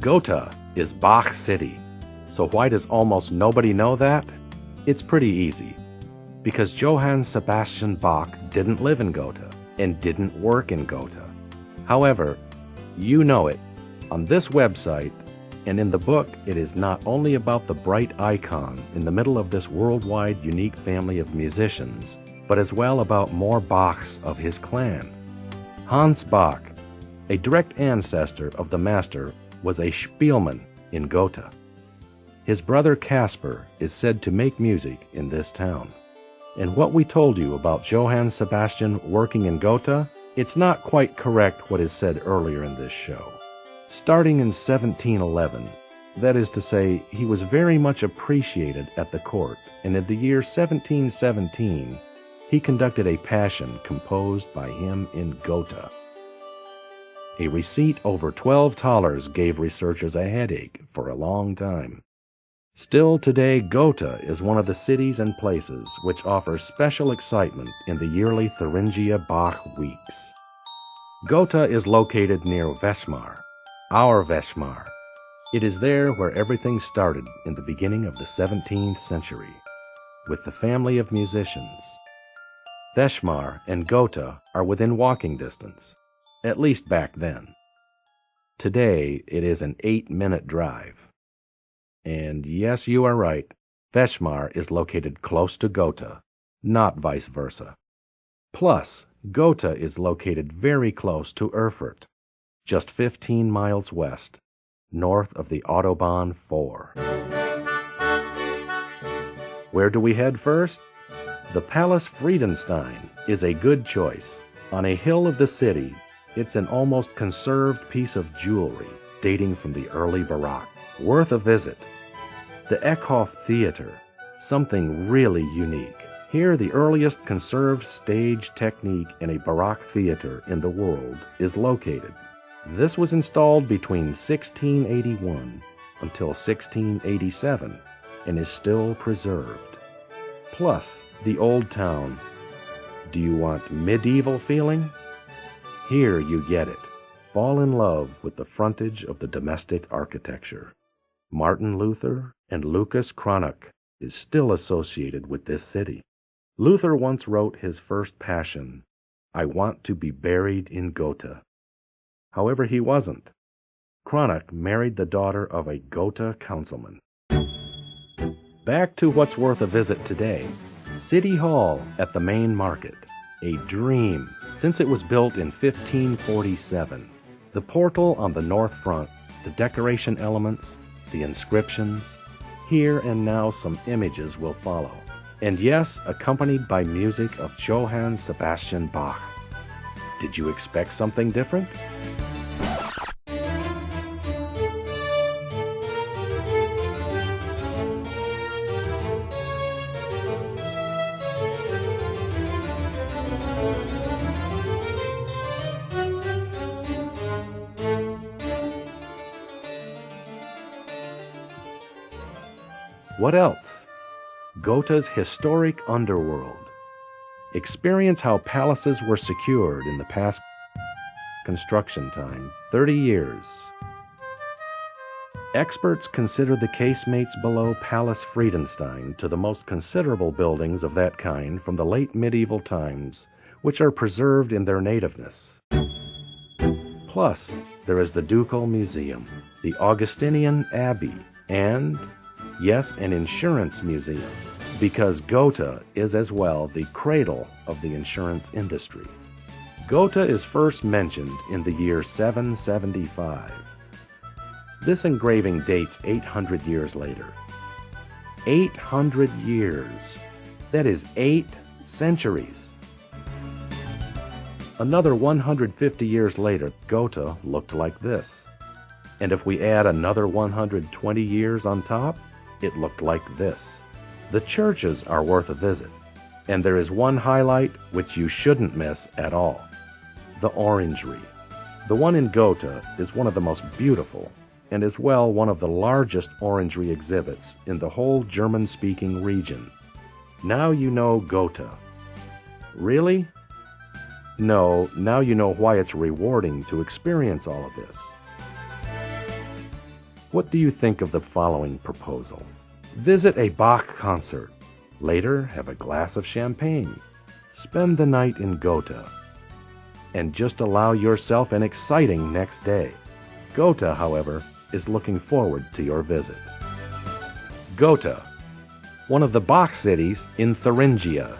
Gotha is Bach City. So why does almost nobody know that? It's pretty easy. Because Johann Sebastian Bach didn't live in Gotha and didn't work in Gotha. However, you know it. On this website and in the book, it is not only about the bright icon in the middle of this worldwide unique family of musicians, but as well about more Bachs of his clan. Hans Bach, a direct ancestor of the master, was a Spielmann in Gotha. His brother Caspar is said to make music in this town. And what we told you about Johann Sebastian working in Gotha, it's not quite correct what is said earlier in this show. Starting in 1711, that is to say, he was very much appreciated at the court, and in the year 1717, he conducted a Passion composed by him in Gotha. A receipt over 12 thalers gave researchers a headache for a long time. Still today, Gotha is one of the cities and places which offer special excitement in the yearly Thuringia Bach weeks. Gotha is located near Weimar, our Weimar. It is there where everything started in the beginning of the 17th century, with the family of musicians. Weimar and Gotha are within walking distance, at least back then. Today, it is an 8-minute drive. And yes, you are right, Weimar is located close to Gotha, not vice versa. Plus, Gotha is located very close to Erfurt, just 15 miles west, north of the Autobahn 4. Where do we head first? The Palace Friedenstein is a good choice. On a hill of the city, it's an almost conserved piece of jewelry dating from the early Baroque, worth a visit. The Eckhoff Theater, something really unique. Here, the earliest conserved stage technique in a Baroque theater in the world is located. This was installed between 1681 until 1687 and is still preserved. Plus, the old town. Do you want medieval feeling? Here you get it. Fall in love with the frontage of the domestic architecture. Martin Luther and Lucas Cranach is still associated with this city. Luther once wrote his first Passion, "I want to be buried in Gotha." However, he wasn't. Cranach married the daughter of a Gotha councilman. Back to what's worth a visit today. City Hall at the Main Market. A dream since it was built in 1547. The portal on the north front, the decoration elements, the inscriptions. Here and now some images will follow. And yes, accompanied by music of Johann Sebastian Bach. Did you expect something different? What else? Gotha's historic underworld. Experience how palaces were secured in the past construction time, 30 years. Experts consider the casemates below Palace Friedenstein to the most considerable buildings of that kind from the late medieval times, which are preserved in their nativeness. Plus, there is the Ducal Museum, the Augustinian Abbey, and yes, an insurance museum, because Gotha is as well the cradle of the insurance industry. Gotha is first mentioned in the year 775. This engraving dates 800 years later. 800 years. That is 8 centuries. Another 150 years later, Gotha looked like this. And if we add another 120 years on top, it looked like this. The churches are worth a visit, and there is one highlight which you shouldn't miss at all: the orangery. The one in Gotha is one of the most beautiful, and as well one of the largest orangery exhibits in the whole German-speaking region. Now you know Gotha. Really? No, now you know why it's rewarding to experience all of this. What do you think of the following proposal? Visit a Bach concert. Later, have a glass of champagne. Spend the night in Gotha. And just allow yourself an exciting next day. Gotha, however, is looking forward to your visit. Gotha, one of the Bach cities in Thuringia.